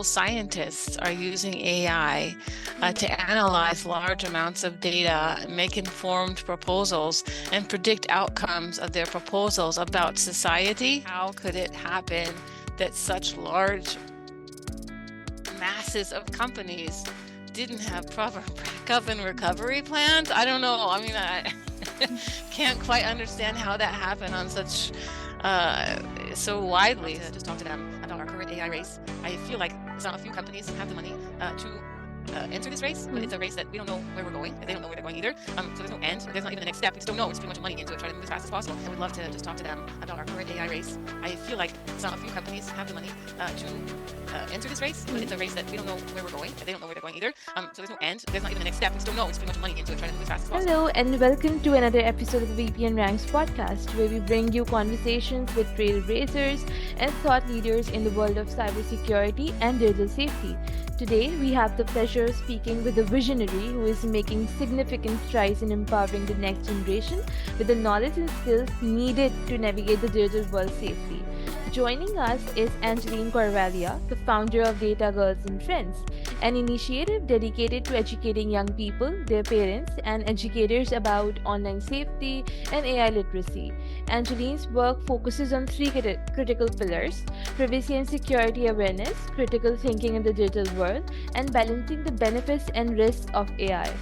scientists are using AI to analyze large amounts of data, make informed proposals, and predict outcomes of their proposals about society. How could it happen that such large masses of companies didn't have proper backup and recovery plans? I don't know. I mean, I can't quite understand how that happened on such so widely. I just talked to them about our current AI race. I feel like a few companies have the money to enter this race, but it's a race that we don't know where we're going. They don't know where they're going either. So there's no end. There's not even the next step. We just don't know. It's pretty much money into it, trying to move as fast as possible. And we'd love to just talk to them about our current AI race. I feel like a few companies have the money to enter this race, but it's a race that we don't know where we're going. They don't know where they're going either. So there's no end. There's not even the next step. We just don't know. It's pretty much money into it, trying to move as fast as possible. Hello, and welcome to another episode of the VPN Ranks podcast, where we bring you conversations with trailblazers and thought leaders in the world of cybersecurity and digital safety. Today, we have the pleasure of speaking with a visionary who is making significant strides in empowering the next generation with the knowledge and skills needed to navigate the digital world safely. Joining us is Angeline Corvaglia, the founder of Data Girls and Friends, an initiative dedicated to educating young people, their parents, and educators about online safety and AI literacy. Angeline's work focuses on three critical pillars: privacy and security awareness, critical thinking in the digital world, and balancing the benefits and risks of AI.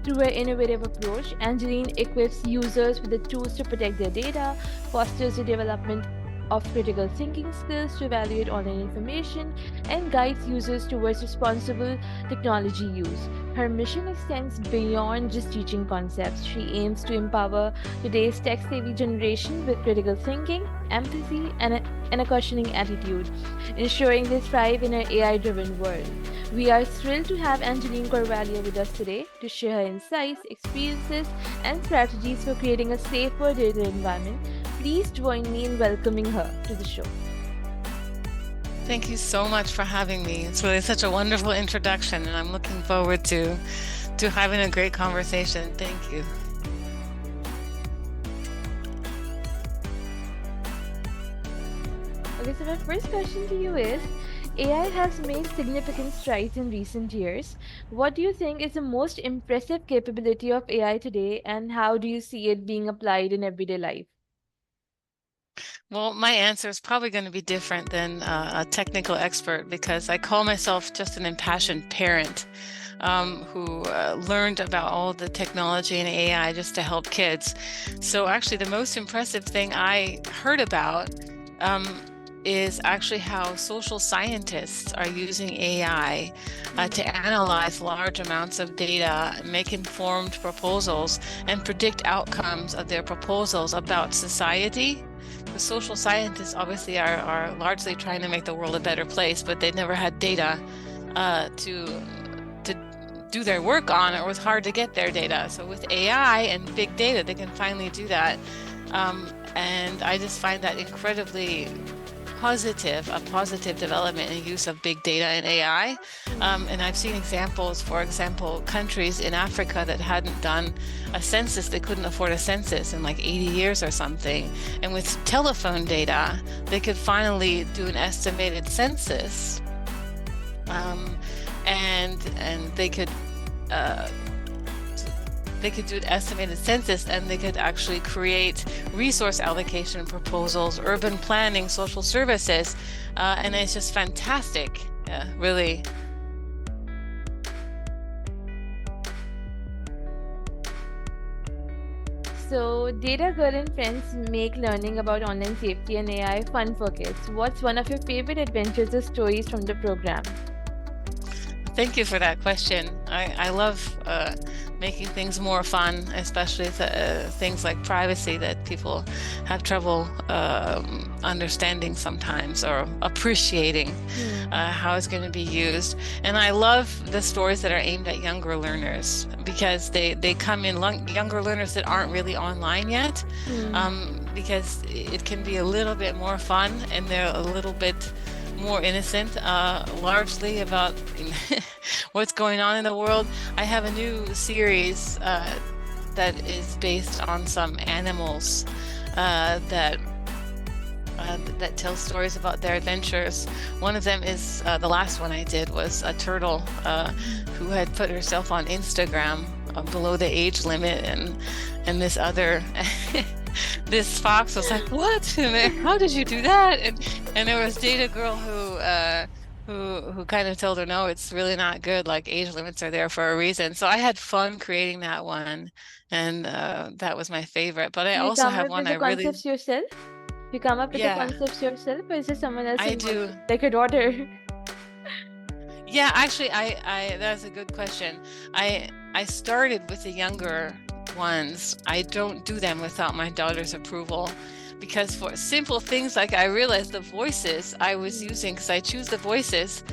Through her innovative approach, Angeline equips users with the tools to protect their data, fosters the development of critical thinking skills to evaluate online information, and guides users towards responsible technology use. Her mission extends beyond just teaching concepts. She aims to empower today's tech-savvy generation with critical thinking, empathy, and a questioning attitude, ensuring they thrive in an AI-driven world. We are thrilled to have Angeline Corvaglia with us today to share her insights, experiences, and strategies for creating a safer digital environment. Please join me in welcoming her to the show. Thank you so much for having me. It's really such a wonderful introduction, and I'm looking forward to having a great conversation. Thank you. Okay, so my first question to you is, AI has made significant strides in recent years. What do you think is the most impressive capability of AI today, and how do you see it being applied in everyday life? Well, my answer is probably going to be different than a technical expert, because I call myself just an impassioned parent who learned about all the technology and AI just to help kids. So actually, the most impressive thing I heard about is actually how social scientists are using AI to analyze large amounts of data, make informed proposals, and predict outcomes of their proposals about society. The social scientists obviously are largely trying to make the world a better place, but they never had data to do their work on, or it was hard to get their data. So with AI and big data, they can finally do that. And I just find that incredibly a positive development in use of big data and AI. And I've seen examples, for example, countries in Africa that hadn't done a census, they couldn't afford a census in like 80 years or something. And with telephone data, they could finally do an estimated census. And they could do an estimated census, and they could actually create resource allocation proposals, urban planning, social services, and it's just fantastic, really. So, Data Girl and Friends make learning about online safety and AI fun for kids. What's one of your favorite adventures or stories from the program? Thank you for that question. I love making things more fun, especially things like privacy that people have trouble understanding sometimes, or appreciating how it's going to be used. And I love the stories that are aimed at younger learners, because they come in younger learners that aren't really online yet, because it can be a little bit more fun, and they're a little bit more innocent, largely about what's going on in the world. I have a new series that is based on some animals that that tell stories about their adventures. One of them is the last one I did was a turtle who had put herself on Instagram below the age limit, and this other this fox was like, "What? How did you do that?" And there was Data Girl who kind of told her, "No, it's really not good. Like, age limits are there for a reason." So I had fun creating that one, and that was my favorite. But I Do you also come have up with one the I really, concepts yourself? You come up with the yeah, concepts yourself, or is it someone else I involved, do. like your daughter? Yeah, actually, I that's a good question. I started with the younger ones. I don't do them without my daughter's approval, because for simple things like I realized the voices I was using, because I choose the voices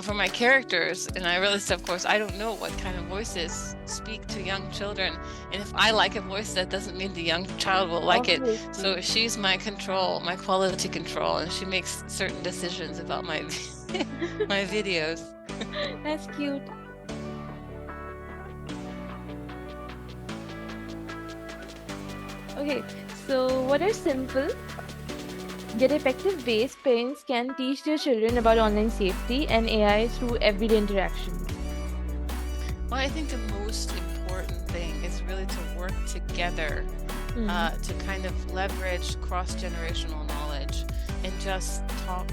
for my characters, and I realized, of course, I don't know what kind of voices speak to young children, and if I like a voice, that doesn't mean the young child will like it. So Obviously. she's my control, my quality control, and she makes certain decisions about my my videos. That's cute. Okay, so what are simple yet effective ways parents can teach their children about online safety and AI through everyday interactions? Well, I think the most important thing is really to work together to kind of leverage cross-generational knowledge and just talk.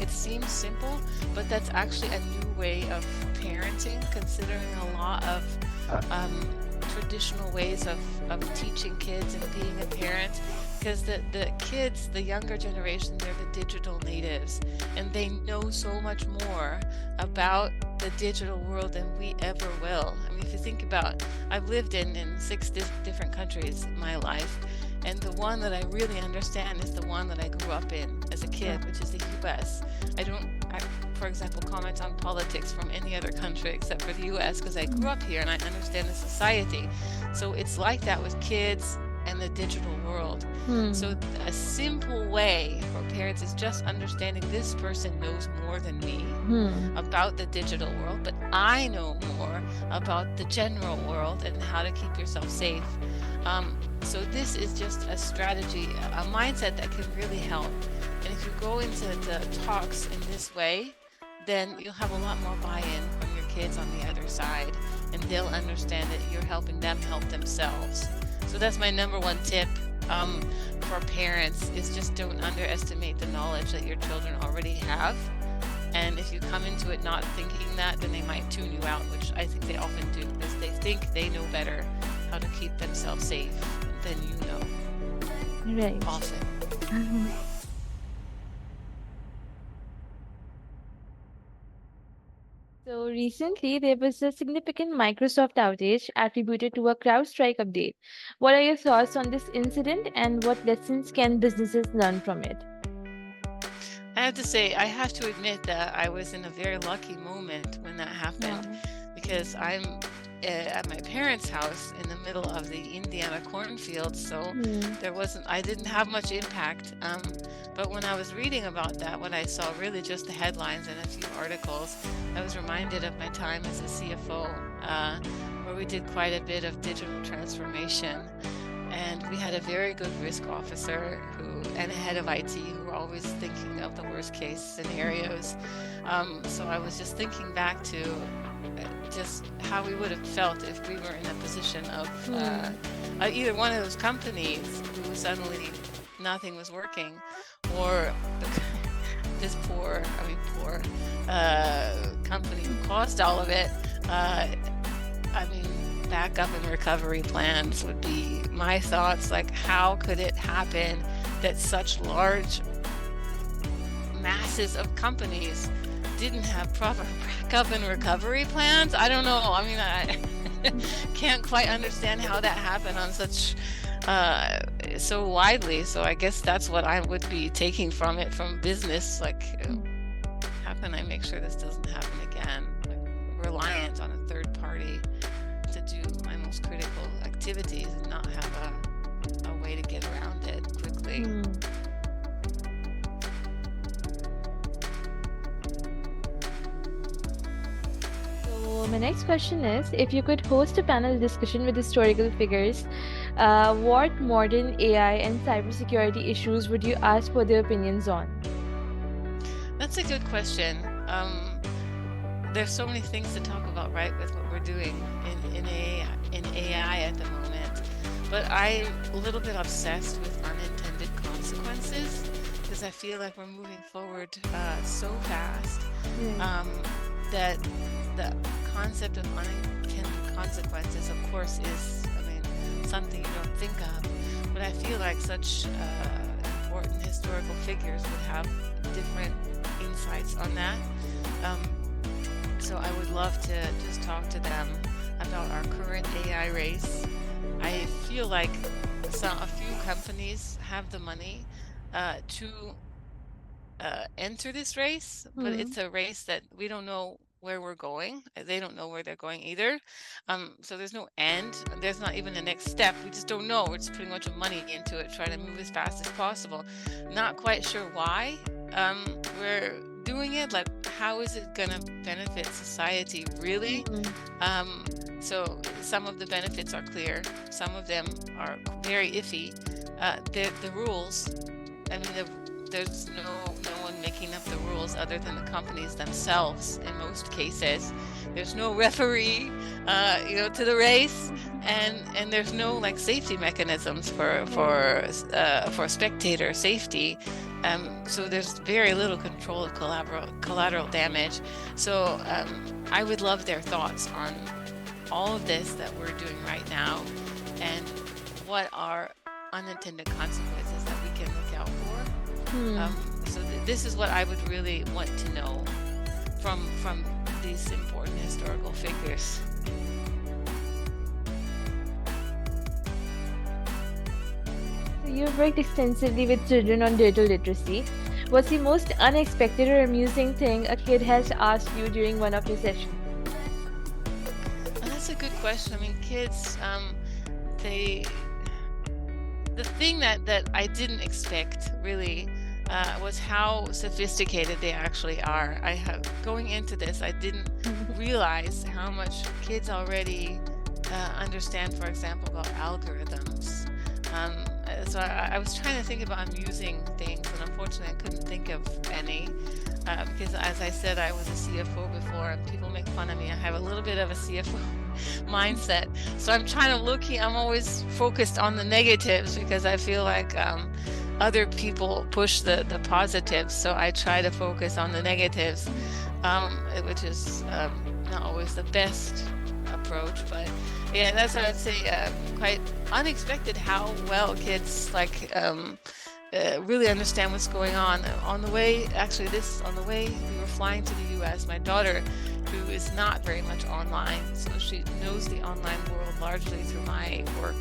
It seems simple, but that's actually a new way of parenting, considering a lot of traditional ways of teaching kids and being a parent. Because the kids, the younger generation, they're the digital natives, and they know so much more about the digital world than we ever will. I mean, if you think about, I've lived in 6 different countries in my life, and the one that I really understand is the one that I grew up in as a kid, which is the US. I don't, for example, comment on politics from any other country except for the US, because I grew up here and I understand the society. So it's like that with kids and the digital world. So a simple way for parents is just understanding this person knows more than me about the digital world, but I know more about the general world and how to keep yourself safe. So this is just a strategy, a mindset that can really help. And if you go into the talks in this way, then you'll have a lot more buy-in from your kids on the other side, and they'll understand that you're helping them help themselves. So that's my number one tip for parents, is just don't underestimate the knowledge that your children already have. And if you come into it not thinking that, then they might tune you out, which I think they often do, because they think they know better how to keep themselves safe than you know. Right. Often. So recently, there was a significant Microsoft outage attributed to a CrowdStrike update. What are your thoughts on this incident, and what lessons can businesses learn from it? I have to say, I have to admit that I was in a very lucky moment when that happened, because I'm at my parents' house in the middle of the Indiana cornfields, so I didn't have much impact. But when I was reading about that, what I saw really just the headlines and a few articles, I was reminded of my time as a CFO, where we did quite a bit of digital transformation. And we had a very good risk officer and a head of IT who were always thinking of the worst case scenarios. So I was just thinking back to just how we would have felt if we were in a position of either one of those companies who suddenly nothing was working, or this poor company who caused all of it. Backup and recovery plans would be my thoughts. Like, how could it happen that such large masses of companies didn't have proper backup and recovery plans? I don't know. I mean, I can't quite understand how that happened on such so widely. So I guess that's what I would be taking from it, from business. Like, how can I make sure this doesn't happen again? Like, reliant on a third party to do my most critical activities and not have a way to get around it quickly. So my next question is, if you could host a panel discussion with historical figures, What modern AI and cybersecurity issues would you ask for their opinions on? That's a good question. There's so many things to talk about, right, with what we're doing in AI at the moment. But I'm a little bit obsessed with unintended consequences because I feel like we're moving forward so fast Right. that the concept of unintended consequences, of course, is, I mean, something you don't think of. But I feel like such important historical figures would have different insights on that. Um, so I would love to just talk to them about our current AI race. I feel like a few companies have the money to enter this race, but Hmm. it's a race that we don't know where we're going. They don't know where they're going either. So there's no end. There's not even a next step. We just don't know. We're just putting a bunch of money into it, trying to move as fast as possible. Not quite sure why we're doing it. Like, how is it going to benefit society really? Hmm. Um, so some of the benefits are clear. Some of them are very iffy. The rules, I mean, there's no one making up the rules other than the companies themselves in most cases. There's no referee, to the race, and there's no like safety mechanisms for spectator safety. So there's very little control of collateral damage. So I would love their thoughts on all of this that we're doing right now, and what are unintended consequences that we can look out for. Hmm. So this is what I would really want to know from these important historical figures. So you've worked extensively with children on digital literacy. What's the most unexpected or amusing thing a kid has asked you during one of your sessions? And that's a good question. I mean, kids, they the thing that I didn't expect really was how sophisticated they actually are. Going into this, I didn't realize how much kids already understand, for example, about algorithms. So I was trying to think about amusing things, and unfortunately, I couldn't think of any. Because as I said, I was a CFO before, and people make fun of me. I have a little bit of a CFO mindset. So I'm always focused on the negatives because I feel like other people push the positives. So I try to focus on the negatives, which is not always the best approach. But yeah, that's what I'd say. Quite unexpected how well kids really understand what's going on. On the way we were flying to the US, my daughter, who is not very much online, so she knows the online world largely through my work.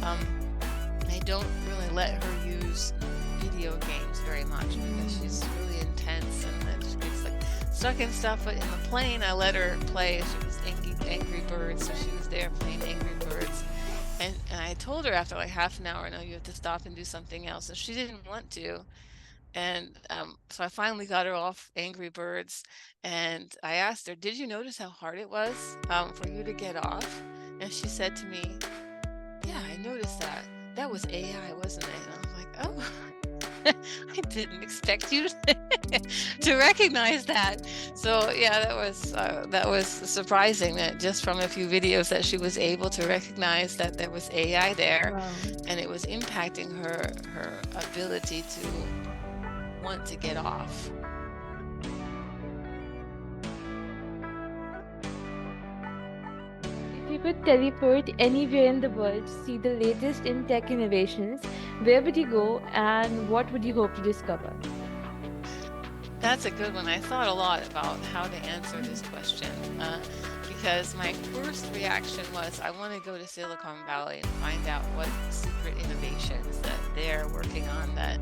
I don't really let her use video games very much because she's really intense and then she gets like stuck in stuff. But in the plane, I let her play. She was Angry Birds, so she was there playing Angry Birds. And I told her after like half an hour, no, you have to stop and do something else. And she didn't want to. And so I finally got her off Angry Birds. And I asked her, did you notice how hard it was for you to get off? And she said to me, yeah, I noticed that. That was AI, wasn't it? And I was like, oh. I didn't expect you to recognize that. So yeah, that was surprising that just from a few videos that she was able to recognize that there was AI there, Wow. and it was impacting her ability to want to get off. If you could teleport anywhere in the world to see the latest in tech innovations, where would you go and what would you hope to discover? That's a good one. I thought a lot about how to answer this question because my first reaction was I want to go to Silicon Valley and find out what secret innovations that they're working on that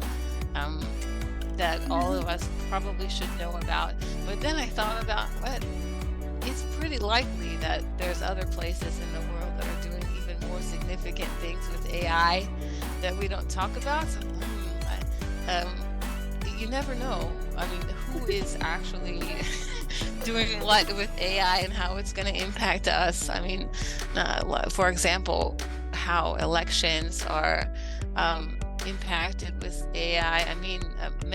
all of us probably should know about. But then I thought about it's pretty likely that there's other places in the world that are doing even more significant things with AI that we don't talk about. So, you never know. I mean, who is actually doing what with AI and how it's going to impact us? I mean, for example, how elections are impacted with AI. I mean,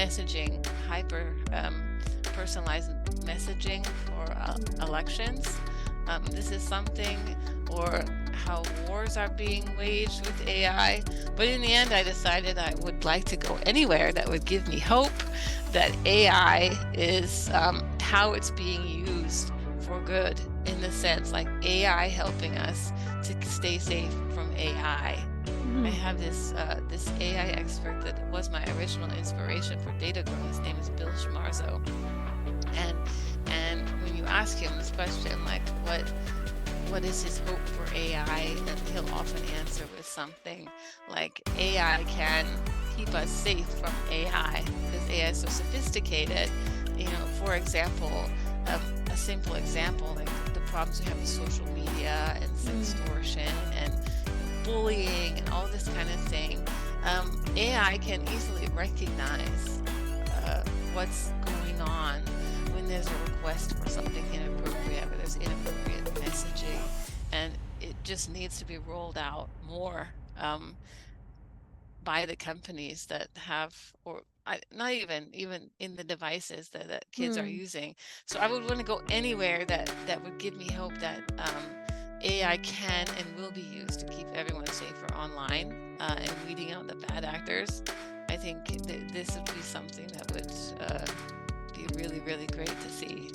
messaging, hyper personalized messaging for elections. This is something, or how wars are being waged with AI. But in the end, I decided I would like to go anywhere that would give me hope that AI is how it's being used for good, in the sense like AI helping us to stay safe from AI. I have this AI expert that was my original inspiration for data growth. His name is Bill Schmarzo. And when you ask him this question, like what is his hope for AI, and he'll often answer with something like, AI can keep us safe from AI because AI is so sophisticated. You know, for example, a simple example, like the problems we have with social media and sextortion and bullying and all this kind of thing. AI can easily recognize what's going on when there's a request for something inappropriate, or there's inappropriate messaging, and it just needs to be rolled out more by the companies that have, or not even in the devices that kids are using. So I would want to go anywhere that would give me hope that AI can and will be used to keep everyone safer online and weeding out the bad actors. I think this would be something that would be really, really great to see.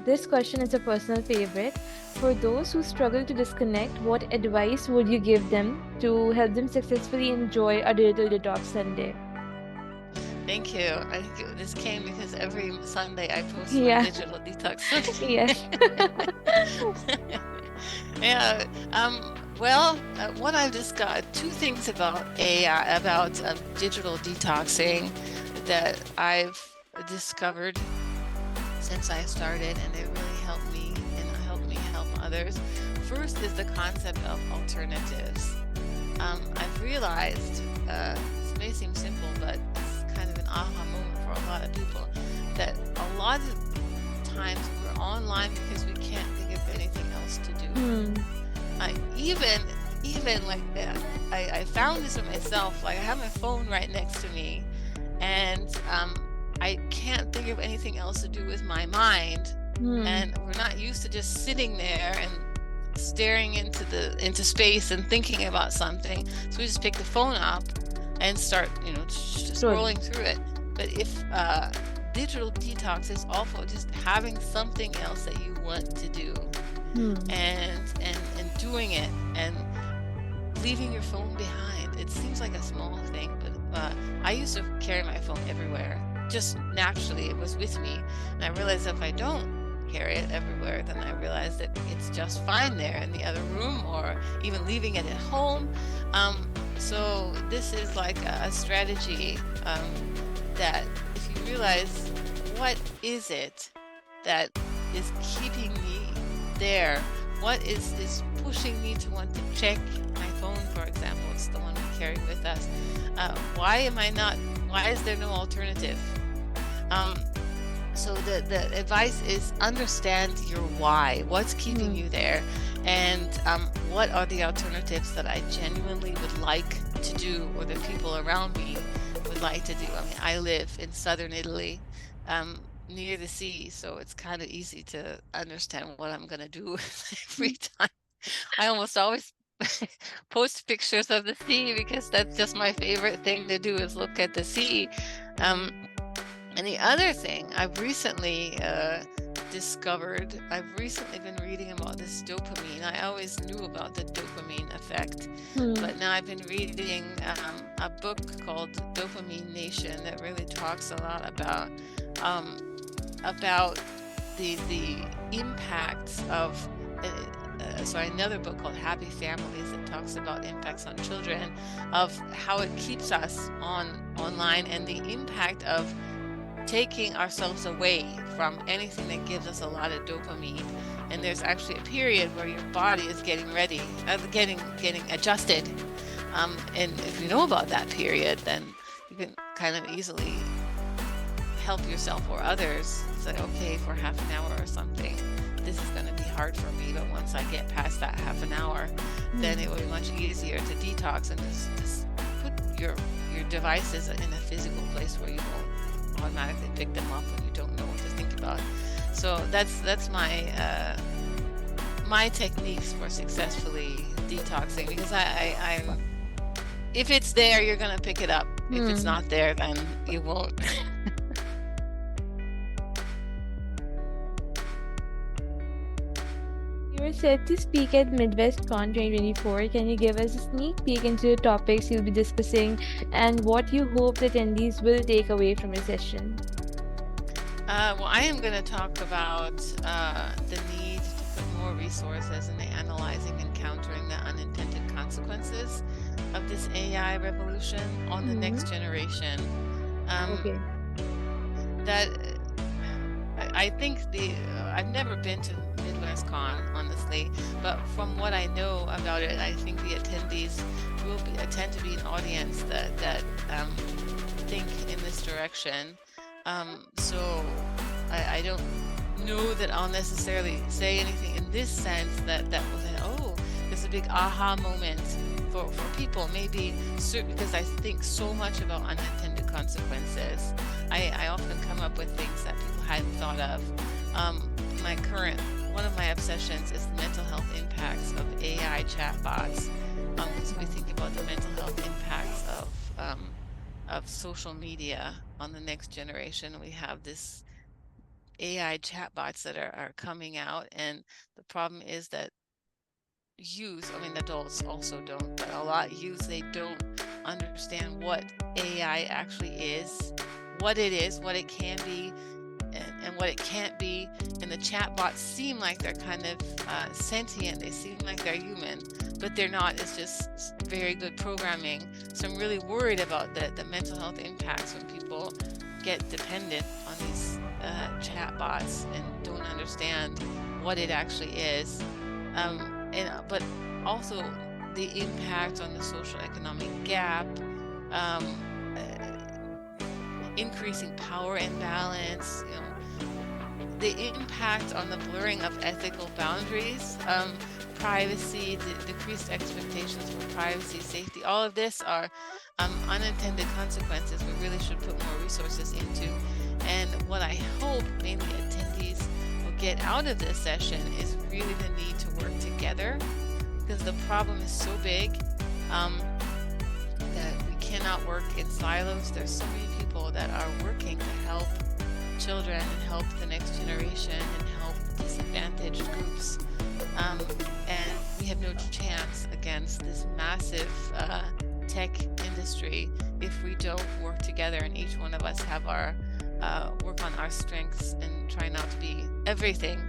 This question is a personal favorite. For those who struggle to disconnect, what advice would you give them to help them successfully enjoy a digital detox Sunday? Thank you. I think this came because every Sunday I post my digital detox Sunday. Yes. Yeah. Well, what I've discovered, two things about AI, about digital detoxing that I've discovered since I started, and it really helped me and helped me help others. First is the concept of alternatives. I've realized, this may seem simple, but it's kind of an aha moment for a lot of people, that a lot of times we're online because we can't think of anything else to do. Even like that, I found this for myself. Like, I have my phone right next to me, and I can't think of anything else to do with my mind. And we're not used to just sitting there and staring into space and thinking about something. So we just pick the phone up and start, scrolling through it. But if digital detox is also just having something else that you want to do, and doing it and leaving your phone behind. It seems like a small thing, but I used to carry my phone everywhere. Just naturally, it was with me. And I realized if I don't carry it everywhere, then I realized that it's just fine there in the other room, or even leaving it at home. So this is like a strategy that if you realize, what is it that is keeping me there? What is pushing me to want to check my phone, for example? It's the one we carry with us. Why is there no alternative? So the advice is understand your why. What's keeping you there? And what are the alternatives that I genuinely would like to do, or that people around me would like to do? I mean, I live in southern Italy, near the sea, so it's kind of easy to understand what I'm going to do every time. I almost always post pictures of the sea because that's just my favorite thing to do, is look at the sea. And the other thing I've recently discovered, I've recently been reading about this dopamine. I always knew about the dopamine effect, but now I've been reading a book called Dopamine Nation that really talks a lot about the impacts of another book called Happy Families that talks about impacts on children, of how it keeps us online, and the impact of taking ourselves away from anything that gives us a lot of dopamine. And there's actually a period where your body is getting ready, getting adjusted. And if you know about that period, then you can kind of easily help yourself or others. Say, okay, for half an hour or something, this is going to be hard for me, but once I get past that half an hour, then it will be much easier to detox and just put your devices in a physical place where you won't automatically pick them up when you don't know what to think about. So that's my my techniques for successfully detoxing, because I'm if it's there, you're gonna pick it up. If it's not there, then you won't. You're set to speak at MidwestCon 2024. Can you give us a sneak peek into the topics you'll be discussing and what you hope the attendees will take away from your session? Well, I am going to talk about the need to put more resources in analyzing and countering the unintended consequences of this AI revolution on the next generation. Okay. That I think I've never been to MidwestCon, honestly, but from what I know about it, I think the attendees will tend to be an audience that think in this direction. So I don't know that I'll necessarily say anything in this sense that was there's a big aha moment for people, maybe because I think so much about unintended consequences. I often come up with things that people hadn't thought of. One of my obsessions is the mental health impacts of AI chatbots. So we think about the mental health impacts of social media on the next generation. We have this AI chatbots that are coming out, and the problem is that adults also don't, but a lot of youth, they don't understand what AI actually is, what it can be, and what it can't be. And the chatbots seem like they're kind of sentient, they seem like they're human, but they're not. It's just very good programming. So I'm really worried about the mental health impacts when people get dependent on these chatbots and don't understand what it actually is. But also the impact on the social economic gap, increasing power imbalance, the impact on the blurring of ethical boundaries, privacy, decreased expectations for privacy, safety. All of this are unintended consequences we really should put more resources into. And what I hope mainly attendees will get out of this session is really the need to work together, because the problem is so big that we cannot work in silos. There's so many people that are working to help children and help the next generation and help disadvantaged groups, and we have no chance against this massive tech industry if we don't work together and each one of us have our work on our strengths and try not to be everything,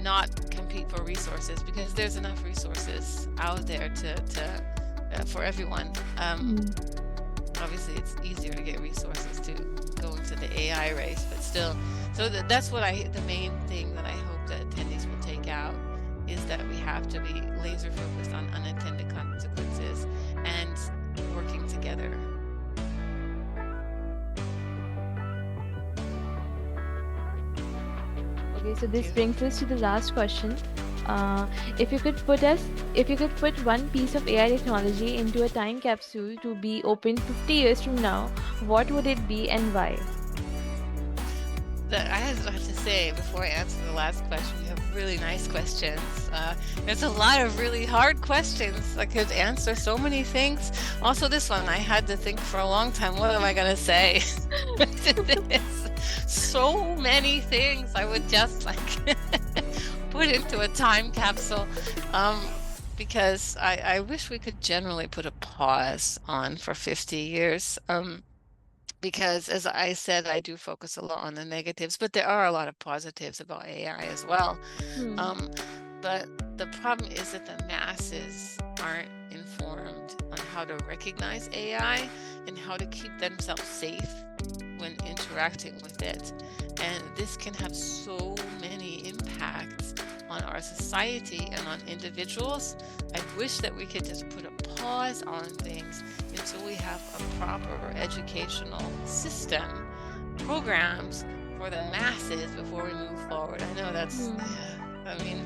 not compete for resources, because there's enough resources out there for everyone. Obviously it's easier to get resources to go into the AI race, but still, so that's what the main thing that I hope that attendees will take out is that we have to be laser focused on unintended consequences and working together. Okay, so this brings us to the last question. If you could put one piece of AI technology into a time capsule to be opened 50 years from now, what would it be and why? I have to say, before I answer the last question, you have really nice questions. There's a lot of really hard questions. I could answer so many things. Also, this one, I had to think for a long time, what am I going to say to this? So many things I would just put into a time capsule, because I wish we could generally put a pause on for 50 years. Because as I said, I do focus a lot on the negatives, but there are a lot of positives about AI as well. But the problem is that the masses aren't informed on how to recognize AI and how to keep themselves safe when interacting with it. And this can have so many impacts on our society and on individuals. I wish that we could just put a pause on things until we have a proper educational system, programs for the masses before we move forward. I know that's, I mean,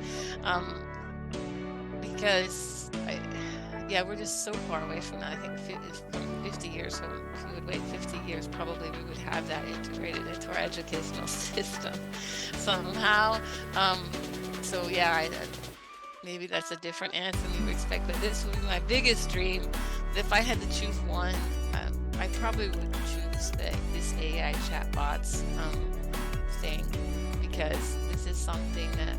because we're just so far away from that. I think 50 years, so if you would wait 50 years, probably we would have that integrated into our educational system somehow. So yeah, maybe that's a different answer than you would expect, but this would be my biggest dream. If I had to choose one, I probably would choose this AI chatbots thing, because this is something that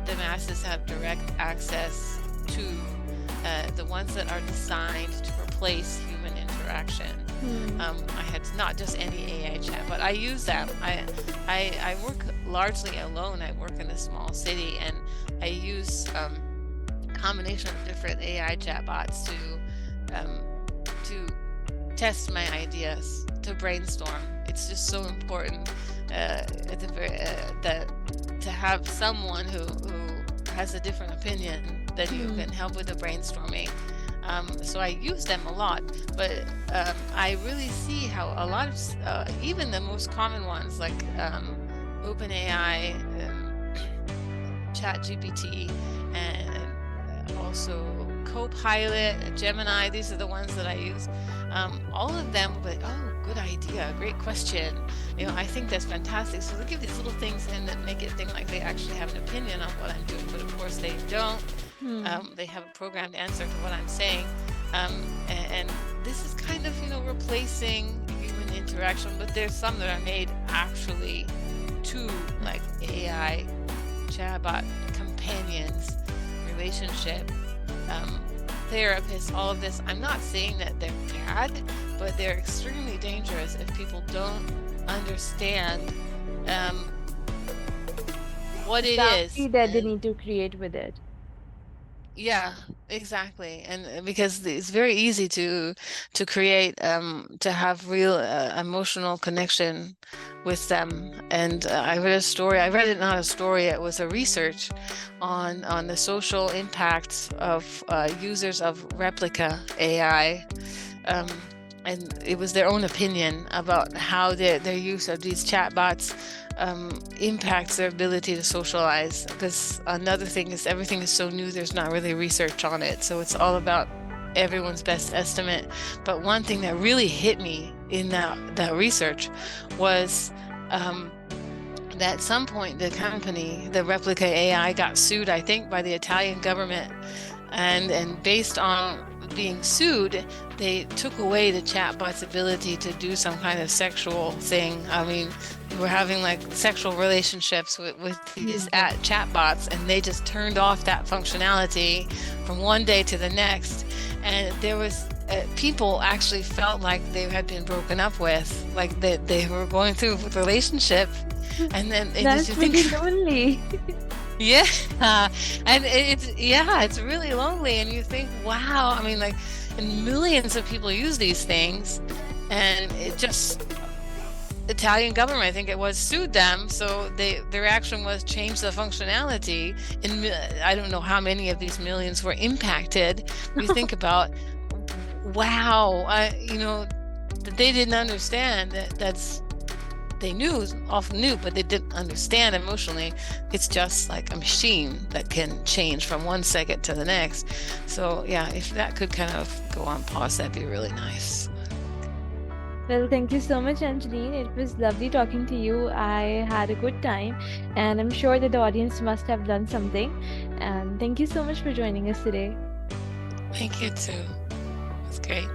the masses have direct access to, the ones that are designed to replace human interaction. I had not just any AI chat, but I use them. I work largely alone. I work in a small city, and I use a combination of different AI chatbots to test my ideas, to brainstorm. It's just so important to have someone who has a different opinion than you can help with the brainstorming. So I use them a lot, but I really see how a lot of even the most common ones like OpenAI, ChatGPT, and also Copilot, Gemini, these are the ones that I use. All of them will be, oh, good idea, great question. I think that's fantastic. So they give these little things in that make it think like they actually have an opinion on what I'm doing, but of course they don't. They have a programmed answer to what I'm saying. And this is kind of, replacing human interaction, but there's some that are made actually to like AI chatbot companions, relationship, therapists, all of this. I'm not saying that they're bad, but they're extremely dangerous if people don't understand what it is that they need to create with it. Yeah, exactly. And because it's very easy to create, to have real emotional connection with them. And I read a story, I read it, not a story, it was a research on the social impacts of users of replica AI. And it was their own opinion about how their use of these chatbots impacts their ability to socialize. Because another thing is everything is so new, there's not really research on it. So it's all about everyone's best estimate. But one thing that really hit me in that research was that at some point the company, the replica AI, got sued, I think, by the Italian government. And based on being sued, they took away the chatbot's ability to do some kind of sexual thing. I mean, we're having like sexual relationships with these chatbots, and they just turned off that functionality from one day to the next. And there was people actually felt like they had been broken up with, like they were going through a relationship, and then that's really lonely. Yeah, and it's really lonely, and you think, wow, I mean, like, and millions of people use these things, and it just, Italian government, I think it was, sued them, so their action was change the functionality, and I don't know how many of these millions were impacted. You think about, wow, that they didn't understand that's. They often knew, but they didn't understand emotionally. It's just like a machine that can change from one second to the next. So yeah, if that could kind of go on pause, that'd be really nice. Well, thank you so much, Angeline. It was lovely talking to you. I had a good time, and I'm sure that the audience must have learned something. And thank you so much for joining us today. Thank you too. It was great.